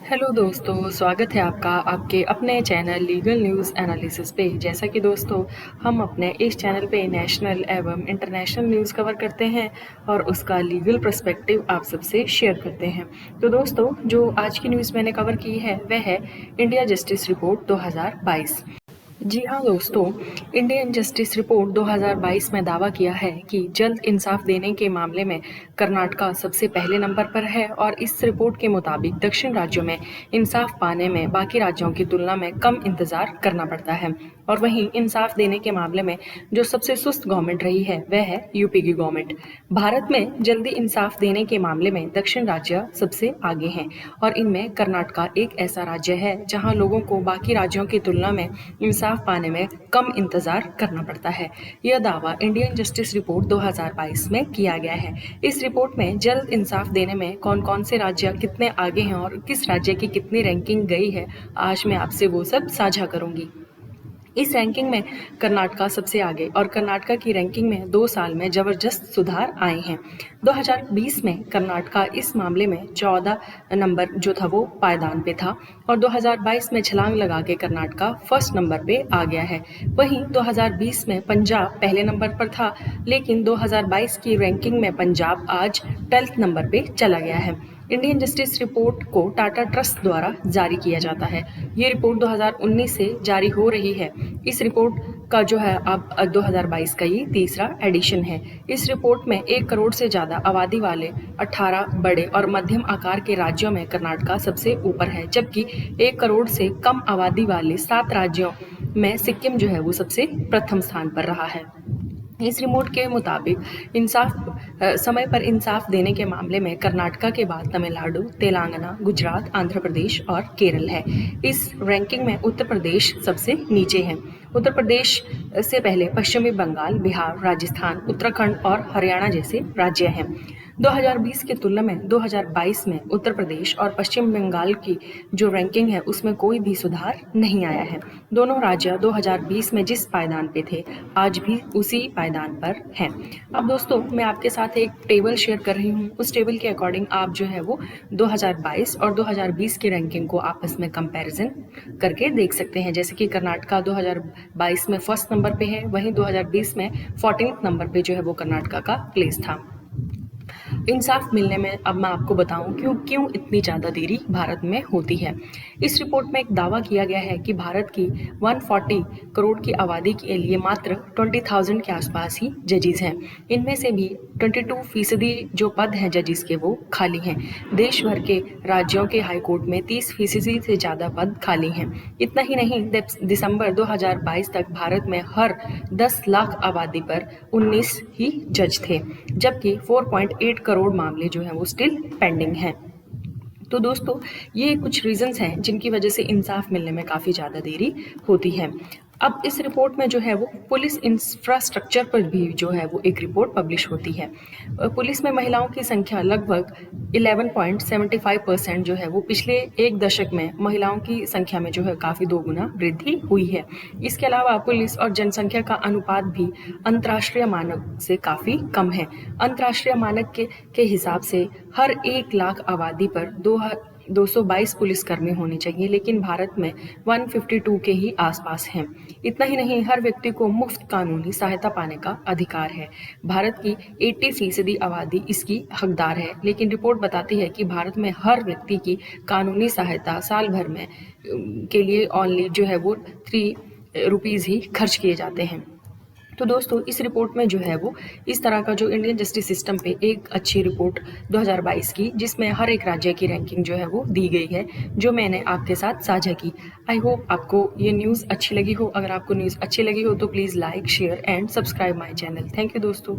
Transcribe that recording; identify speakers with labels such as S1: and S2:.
S1: Hello दोस्तों, स्वागत है आपका आपके अपने चैनल लीगल न्यूज़ एनालिसिस पे। जैसा कि दोस्तों हम अपने इस चैनल पे नेशनल एवं इंटरनेशनल न्यूज़ कवर करते हैं और उसका लीगल पर्सपेक्टिव आप सबसे शेयर करते हैं। तो दोस्तों जो आज की न्यूज़ मैंने कवर की है वह है इंडिया जस्टिस रिपोर्ट 2022। जी हाँ दोस्तों, इंडियन जस्टिस रिपोर्ट 2022 में दावा किया है कि जल्द इंसाफ देने के मामले में कर्नाटका सबसे पहले नंबर पर है और इस रिपोर्ट के मुताबिक दक्षिण राज्यों में इंसाफ पाने में बाकी राज्यों की तुलना में कम इंतजार करना पड़ता है। और वहीं इंसाफ देने के मामले में जो सबसे सुस्त गवर्नमेंट रही है वह है यूपी की गवर्नमेंट। भारत में जल्दी इंसाफ देने के मामले में दक्षिण राज्य सबसे आगे हैं और इनमें कर्नाटका एक ऐसा राज्य है जहां लोगों को बाकी राज्यों की तुलना में इंसाफ पाने में कम इंतजार करना पड़ता है। यह दावा इंडियन जस्टिस रिपोर्ट 2022 में किया गया है। इस रिपोर्ट में जल्द इंसाफ देने में कौन कौन से राज्य कितने आगे हैं और किस राज्य की कितनी रैंकिंग गई है, आज मैं आपसे वो सब साझा करूंगी। इस रैंकिंग में कर्नाटका सबसे आगे और कर्नाटका की रैंकिंग में 2 साल में जबरदस्त सुधार आए हैं। 2020 में कर्नाटका इस मामले में 14 नंबर जो था वो पायदान पे था और 2022 में छलांग लगा के कर्नाटका फर्स्ट नंबर पे आ गया है। वहीं 2020 में पंजाब पहले नंबर पर था, लेकिन 2022 की रैंकिंग में पंजाब आज 12th नंबर पे चला गया है। इंडियन जस्टिस रिपोर्ट को टाटा ट्रस्ट द्वारा जारी किया जाता है। ये रिपोर्ट 2019 से जारी हो रही है। इस रिपोर्ट का जो है अब 2022 का ये तीसरा एडिशन है। इस रिपोर्ट में 1 करोड़ से ज़्यादा आबादी वाले 18 बड़े और मध्यम आकार के राज्यों में कर्नाटका सबसे ऊपर है, जबकि 1 करोड़ से कम आबादी वाले 7 राज्यों में सिक्किम जो है वो सबसे प्रथम स्थान पर रहा है। इस रिपोर्ट के मुताबिक समय पर इंसाफ देने के मामले में कर्नाटका के बाद तमिलनाडु, तेलंगाना, गुजरात, आंध्र प्रदेश और केरल है। इस रैंकिंग में उत्तर प्रदेश सबसे नीचे है। उत्तर प्रदेश से पहले पश्चिमी बंगाल, बिहार, राजस्थान, उत्तराखंड और हरियाणा जैसे राज्य हैं। 2020 की तुलना में 2022 में उत्तर प्रदेश और पश्चिम बंगाल की जो रैंकिंग है उसमें कोई भी सुधार नहीं आया है। दोनों राज्य 2020 में जिस पायदान पे थे आज भी उसी पायदान पर हैं। अब दोस्तों मैं आपके साथ एक टेबल शेयर कर रही हूँ। उस टेबल के अकॉर्डिंग आप जो है वो 2022 और 2020 की रैंकिंग को आपस में कंपैरिजन करके देख सकते हैं। जैसे कि कर्नाटका 2022 में फर्स्ट नंबर पे है, वहीं 2020 में 14th नंबर पे जो है वो कर्नाटका का प्लेस था। इंसाफ मिलने में अब मैं आपको बताऊं क्यों इतनी ज़्यादा देरी भारत में होती है। इस रिपोर्ट में एक दावा किया गया है कि भारत की 140 करोड़ की आबादी के लिए मात्र 20,000 के आसपास ही जजेस हैं। इनमें से भी 22% जो पद हैं जजेस के वो खाली हैं। देश भर के राज्यों के हाई कोर्ट में 30% से ज़्यादा पद खाली हैं। इतना ही नहीं, दिसंबर 2022 तक भारत में हर 10 लाख आबादी पर 19 ही जज थे, जबकि 4.8 करोड़ मामले जो हैं वो स्टिल पेंडिंग हैं। तो दोस्तों ये कुछ रीजंस हैं जिनकी वजह से इंसाफ मिलने में काफ़ी ज़्यादा देरी होती है। अब इस रिपोर्ट में जो है वो पुलिस इंफ्रास्ट्रक्चर पर भी जो है वो एक रिपोर्ट पब्लिश होती है। पुलिस में महिलाओं की संख्या लगभग 11.75% जो है वो पिछले 1 दशक में महिलाओं की संख्या में जो है काफ़ी 2 गुना वृद्धि हुई है। इसके अलावा पुलिस और जनसंख्या का अनुपात भी अंतर्राष्ट्रीय मानक से काफ़ी कम है। अंतर्राष्ट्रीय मानक के हिसाब से हर 1 लाख आबादी पर 222 पुलिसकर्मी होने चाहिए, लेकिन भारत में 152 के ही आसपास हैं। इतना ही नहीं, हर व्यक्ति को मुफ्त कानूनी सहायता पाने का अधिकार है। भारत की 80% आबादी इसकी हकदार है, लेकिन रिपोर्ट बताती है कि भारत में हर व्यक्ति की कानूनी सहायता साल भर में के लिए ओनली जो है वो 3 रुपीज़ ही खर्च किए जाते हैं। तो दोस्तों इस रिपोर्ट में जो है वो इस तरह का जो इंडियन जस्टिस सिस्टम पे एक अच्छी रिपोर्ट 2022 की, जिसमें हर एक राज्य की रैंकिंग जो है वो दी गई है, जो मैंने आपके साथ साझा की। आई होप आपको ये न्यूज़ अच्छी लगी हो। अगर आपको न्यूज़ अच्छी लगी हो तो please like, share and subscribe my channel. Thank you दोस्तों।